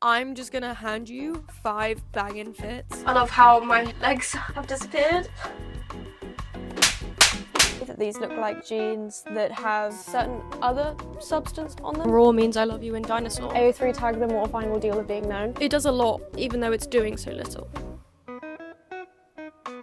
I'm just gonna hand you 5 banging fits. I love how my legs have disappeared. These look like jeans that have certain other substance on them. Raw means I love you in dinosaur. AO3 tag the mortifying ordeal of being known. It does a lot, even though it's doing so little.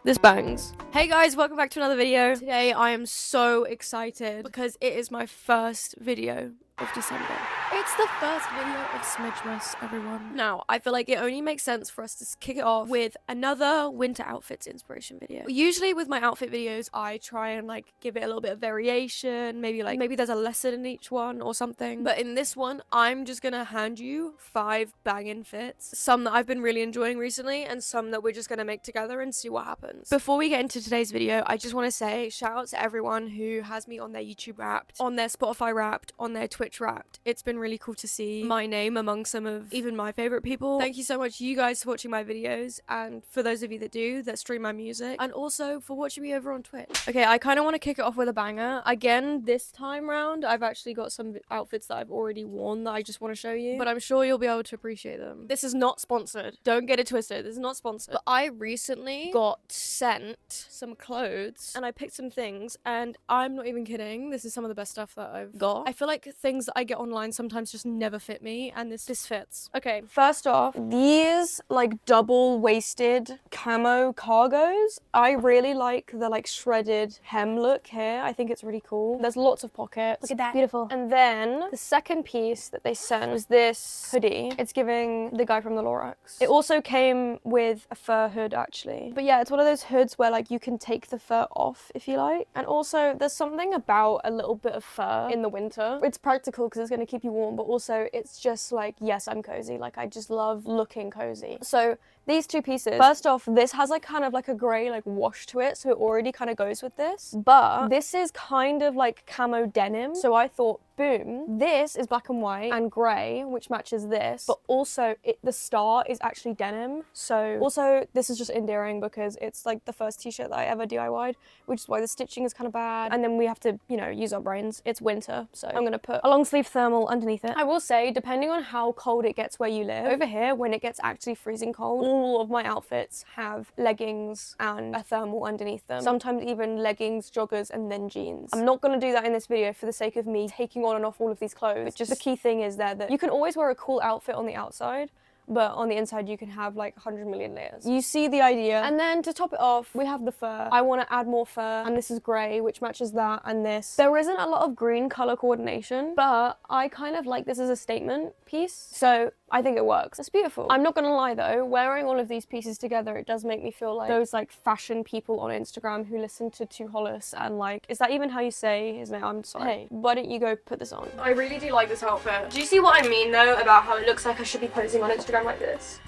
This bangs. Hey guys, welcome back to another video. Today I am so excited because it is my first video of December. It's the first video of smidgezz, everyone. Now, I feel like it only makes sense for us to kick it off with another winter outfits inspiration video. Usually with my outfit videos, I try and like give it a little bit of variation, maybe there's a lesson in each one or something. But in this one, I'm just gonna hand you 5 banging fits. Some that I've been really enjoying recently and some that we're just gonna make together and see what happens. Before we get into today's video, I just want to say shout out to everyone who has me on their YouTube Wrapped, on their Spotify Wrapped, on their Twitch Wrapped. It's been really cool to see my name among some of even my favorite people. Thank you so much, you guys, for watching my videos, and for those of you that do, that stream my music, and also for watching me over on Twitch. Okay, I kind of want to kick it off with a banger. Again, this time round, I've actually got some outfits that I've already worn that I just want to show you, but I'm sure you'll be able to appreciate them. This is not sponsored. Don't get it twisted. This is not sponsored. But I recently got sent some clothes, and I picked some things, and I'm not even kidding. This is some of the best stuff that I've got. I feel like things that I get online sometimes just never fit me, and this fits. Okay, first off, these like double-waisted camo cargos. I really like the like shredded hem look here. I think it's really cool. There's lots of pockets. Look at that. Beautiful. And then the second piece that they sent was this hoodie. It's giving the guy from the Lorax. It also came with a fur hood actually. But yeah, it's one of those hoods where like you can take the fur off if you like. And also there's something about a little bit of fur in the winter. It's practical because it's going to keep you warm, but also it's just like, yes, I'm cozy. Like I just love looking cozy. So these two pieces, first off, this has like kind of like a grey like wash to it, so it already kind of goes with this, but this is kind of like camo denim, so I thought, boom, this is black and white and grey, which matches this, but also the star is actually denim. So also this is just endearing because it's like the first t-shirt that I ever DIY'd, which is why the stitching is kind of bad, and then we have to, you know, use our brains. It's winter, so I'm gonna put a long sleeve thermal underneath it. I will say, depending on how cold it gets where you live, over here when it gets actually freezing cold, all of my outfits have leggings and a thermal underneath them, sometimes even leggings, joggers, and then jeans. I'm not gonna do that in this video for the sake of me taking on and off all of these clothes, but just the key thing is there that you can always wear a cool outfit on the outside, but on the inside you can have like 100 million layers. You see the idea. And then to top it off, we have the fur. I want to add more fur, and this is grey, which matches that and this. There isn't a lot of green color coordination, but I kind of like this as a statement piece, so I think it works. It's beautiful. I'm not gonna lie though, wearing all of these pieces together, it does make me feel like those like fashion people on Instagram who listen to TIIIIMEEEEE and like, is that even how you say his name? I'm sorry. Hey, why don't you go put this on? I really do like this outfit. Do you see what I mean though about how it looks like I should be posing on Instagram like this?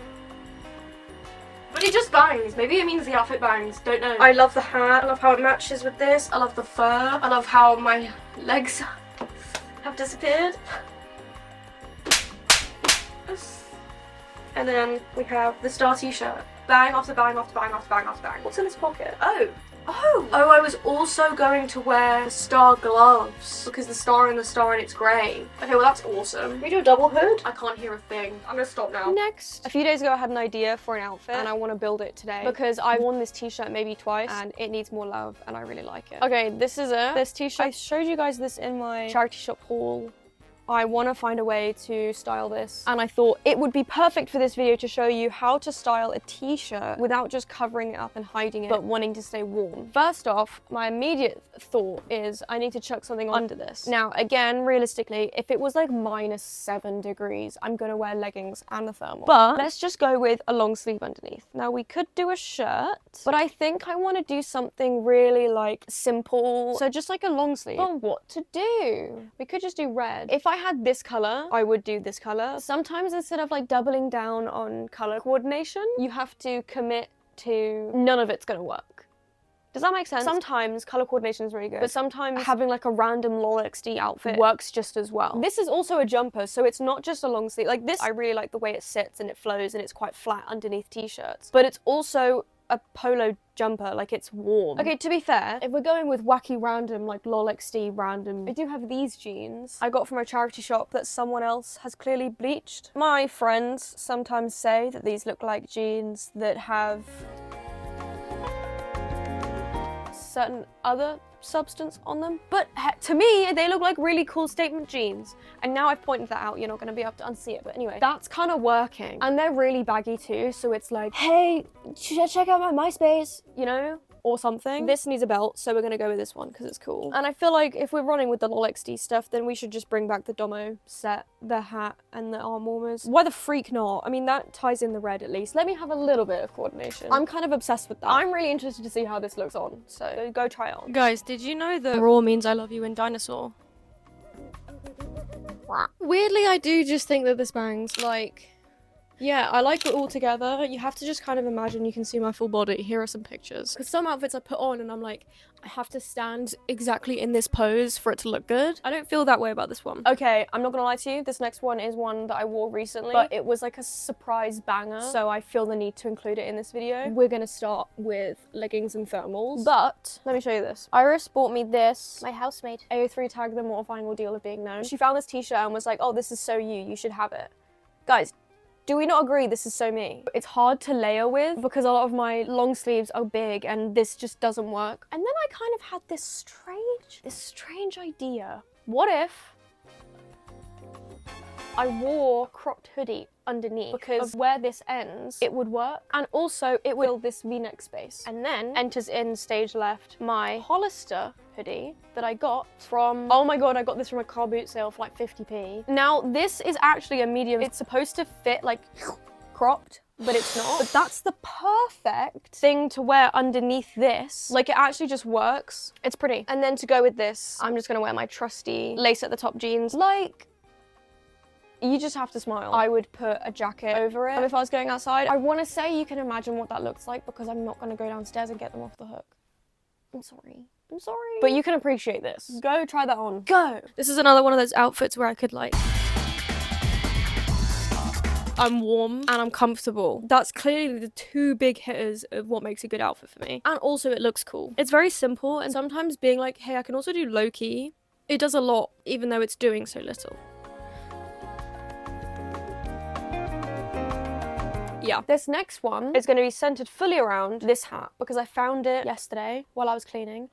But it just bangs. Maybe it means the outfit bangs. Don't know. I love the hat. I love how it matches with this. I love the fur. I love how my legs have disappeared. And then we have the star t-shirt. Bang after bang after bang after bang after bang. What's in this pocket? Oh, I was also going to wear the star gloves because the star and it's grey. Okay, well that's awesome. Can we do a double hood? I can't hear a thing. I'm gonna stop now. Next, a few days ago I had an idea for an outfit and I want to build it today because I've worn this t-shirt maybe twice and it needs more love and I really like it. Okay, this is it. This t-shirt, I showed you guys this in my charity shop haul. I want to find a way to style this, and I thought it would be perfect for this video to show you how to style a t-shirt without just covering it up and hiding it, but wanting to stay warm. First off, my immediate thought is I need to chuck something under this. Now, again, realistically, if it was like -7 degrees, I'm gonna wear leggings and a thermal. But let's just go with a long sleeve underneath. Now, we could do a shirt, but I think I want to do something really like simple. So just like a long sleeve. But what to do? We could just do red. If I had this color, I would do this color. Sometimes instead of like doubling down on color coordination, you have to commit to none of it's gonna work. Does that make sense? Sometimes color coordination is really good, but sometimes having like a random LOLXD outfit works just as well. This is also a jumper, so it's not just a long sleeve. Like this, I really like the way it sits and it flows and it's quite flat underneath t-shirts, but it's also a polo jumper, like it's warm. Okay, to be fair, if we're going with wacky random, like lolXD random, I do have these jeans I got from a charity shop that someone else has clearly bleached. My friends sometimes say that these look like jeans that have certain other substance on them, but to me they look like really cool statement jeans, and now I've pointed that out, you're not going to be able to unsee it, but anyway, that's kind of working. And they're really baggy too, so it's like, hey, check out my MySpace, you know, or something. This needs a belt, so we're gonna go with this one because it's cool. And I feel like if we're running with the lolXD stuff, then we should just bring back the Domo set, the hat, and the arm warmers. Why the freak not? I mean, that ties in the red at least. Let me have a little bit of coordination. I'm kind of obsessed with that. I'm really interested to see how this looks on, so go try it on. Guys, did you know that raw means I love you in dinosaur? Weirdly, I do just think that this bangs, like, yeah, I like it all together. You have to just kind of imagine you can see my full body. Here are some pictures. Because some outfits I put on and I'm like, I have to stand exactly in this pose for it to look good. I don't feel that way about this one. Okay, I'm not gonna lie to you. This next one is one that I wore recently, but it was like a surprise banger, so I feel the need to include it in this video. We're gonna start with leggings and thermals, but let me show you this. Iris bought me this. My housemate. AO3 tagged the mortifying ordeal of being known. She found this t-shirt and was like, oh, this is so you should have it. Guys, do we not agree this is so me? It's hard to layer with because a lot of my long sleeves are big and this just doesn't work. And then I kind of had this strange idea. What if I wore a cropped hoodie underneath, because where this ends, it would work. And also it will fill this V-neck space. And then enters in stage left my Hollister hoodie that I got from, oh my god, I got this from a car boot sale for like 50p. Now this is actually a medium. It's supposed to fit like cropped, but it's not. But that's the perfect thing to wear underneath this. Like, it actually just works. It's pretty. And then to go with this, I'm just gonna wear my trusty lace at the top jeans. Like, you just have to smile. I would put a jacket over it if I was going outside. I want to say you can imagine what that looks like because I'm not going to go downstairs and get them off the hook. I'm sorry. I'm sorry. But you can appreciate this. Go try that on. Go! This is another one of those outfits where I could like... I'm warm and I'm comfortable. That's clearly the two big hitters of what makes a good outfit for me. And also it looks cool. It's very simple, and sometimes being like, hey, I can also do low-key, it does a lot even though it's doing so little. Yeah. This next one is going to be centered fully around this hat because I found it yesterday while I was cleaning.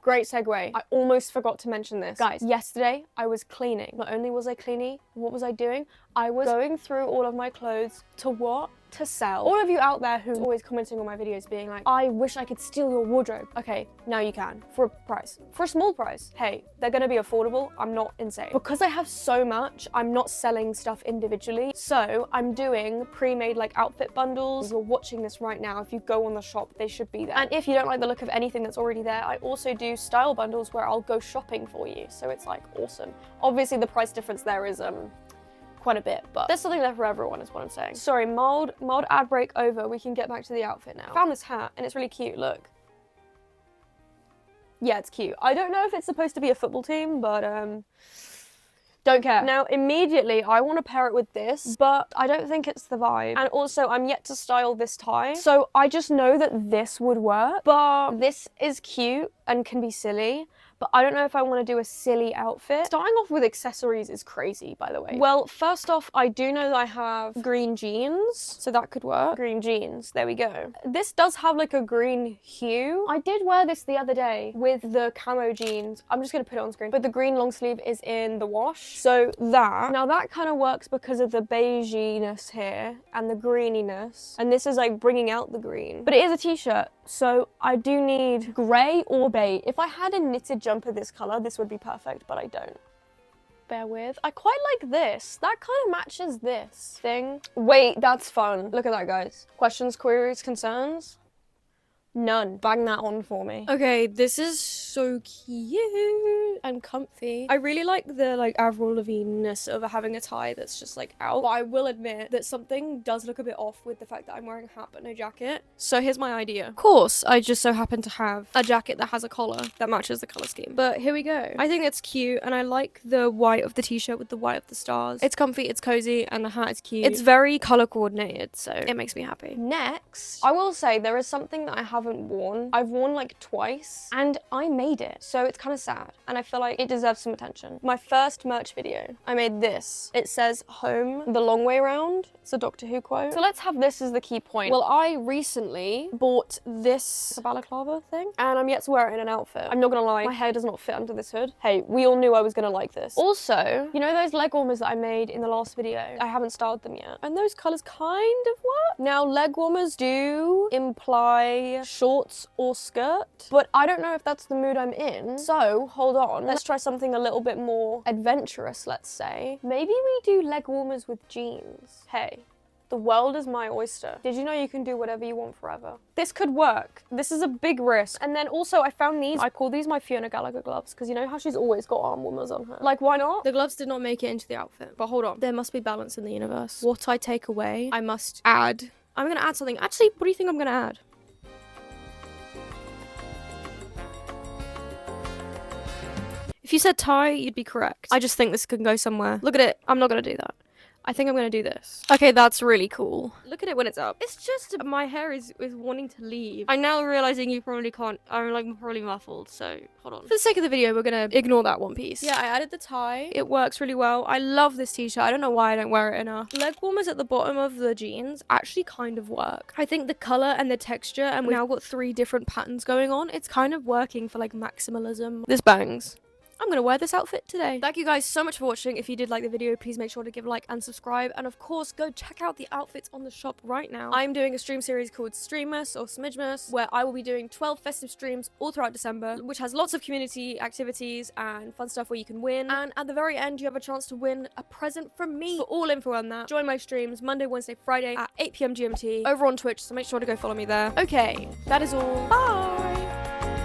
Great segue. I almost forgot to mention this. Guys, yesterday I was cleaning. Not only was I cleaning, what was I doing? I was going through all of my clothes to what? To sell. All of you out there who are always commenting on my videos being like, I wish I could steal your wardrobe. Okay, now you can. For a price. For a small price. Hey, they're gonna be affordable. I'm not insane. Because I have so much, I'm not selling stuff individually. So I'm doing pre-made like outfit bundles. You're watching this right now. If you go on the shop, they should be there. And if you don't like the look of anything that's already there, I also do style bundles where I'll go shopping for you. So it's like awesome. Obviously the price difference there is quite a bit, but there's something there for everyone is what I'm saying. Sorry, mild ad break over. We can get back to the outfit now. Found this hat and it's really cute, look. Yeah, it's cute. I don't know if it's supposed to be a football team, but don't care. Now, immediately, I want to pair it with this, but I don't think it's the vibe. And also, I'm yet to style this tie, so I just know that this would work, but this is cute and can be silly. But I don't know if I want to do a silly outfit. Starting off with accessories is crazy, by the way. Well, first off, I do know that I have green jeans, so that could work. Green jeans, there we go. This does have like a green hue. I did wear this the other day with the camo jeans. I'm just gonna put it on screen. But the green long sleeve is in the wash. So that, now that kind of works because of the beigeiness here and the greeniness. And this is like bringing out the green. But it is a t-shirt, so I do need gray or beige. If I had a knitted jumper this color, this would be perfect, but I don't. Bear with. I quite like this. That kind of matches this thing. Wait, that's fun. Look at that, guys. Questions, queries, concerns? None. Bang that on for me. Okay, this is so cute and comfy. I really like the like Avril Lavigne-ness of having a tie that's just like out. But I will admit that something does look a bit off with the fact that I'm wearing a hat but no jacket. So here's my idea. Of course, I just so happen to have a jacket that has a collar that matches the color scheme. But here we go. I think it's cute and I like the white of the t-shirt with the white of the stars. It's comfy, it's cozy, and the hat is cute. It's very color coordinated, so it makes me happy. Next, I will say there is something that I haven't worn. I've worn like twice and I made it. So it's kind of sad and I feel like it deserves some attention. My first merch video, I made this. It says home the long way round. It's a Doctor Who quote. So let's have this as the key point. Well, I recently bought this balaclava thing and I'm yet to wear it in an outfit. I'm not gonna lie, my hair does not fit under this hood. Hey, we all knew I was gonna like this. Also, you know those leg warmers that I made in the last video? I haven't styled them yet. And those colors kind of work. Now, leg warmers do imply shorts or skirt, but I don't know if that's the mood I'm in. So hold on, let's try something a little bit more adventurous, let's say. Maybe we do leg warmers with jeans. Hey, the world is my oyster. Did you know you can do whatever you want forever? This could work. This is a big risk. And then also I found these. I call these my Fiona Gallagher gloves because you know how she's always got arm warmers on her. Like, why not? The gloves did not make it into the outfit. But hold on. There must be balance in the universe. What I take away, I must add. I'm gonna add something. Actually, what do you think I'm gonna add? If you said tie, you'd be correct. I just think this can go somewhere. Look at it. I'm not gonna do that. I think I'm gonna do this. Okay, that's really cool. Look at it when it's up. It's just my hair is wanting to leave. I'm now realizing you probably can't. I'm like probably muffled, so hold on. For the sake of the video, we're gonna ignore that one piece. Yeah, I added the tie. It works really well. I love this t-shirt. I don't know why I don't wear it enough. Leg warmers at the bottom of the jeans actually kind of work. I think the color and the texture, and we've now got 3 different patterns going on. It's kind of working for like maximalism. This bangs. I'm gonna wear this outfit today. Thank you guys so much for watching. If you did like the video, please make sure to give a like and subscribe. And of course, go check out the outfits on the shop right now. I'm doing a stream series called Streammas or Smidgezz, where I will be doing 12 festive streams all throughout December, which has lots of community activities and fun stuff where you can win. And at the very end, you have a chance to win a present from me. For all info on that, join my streams Monday, Wednesday, Friday at 8 PM GMT over on Twitch, so make sure to go follow me there. Okay, that is all. Bye!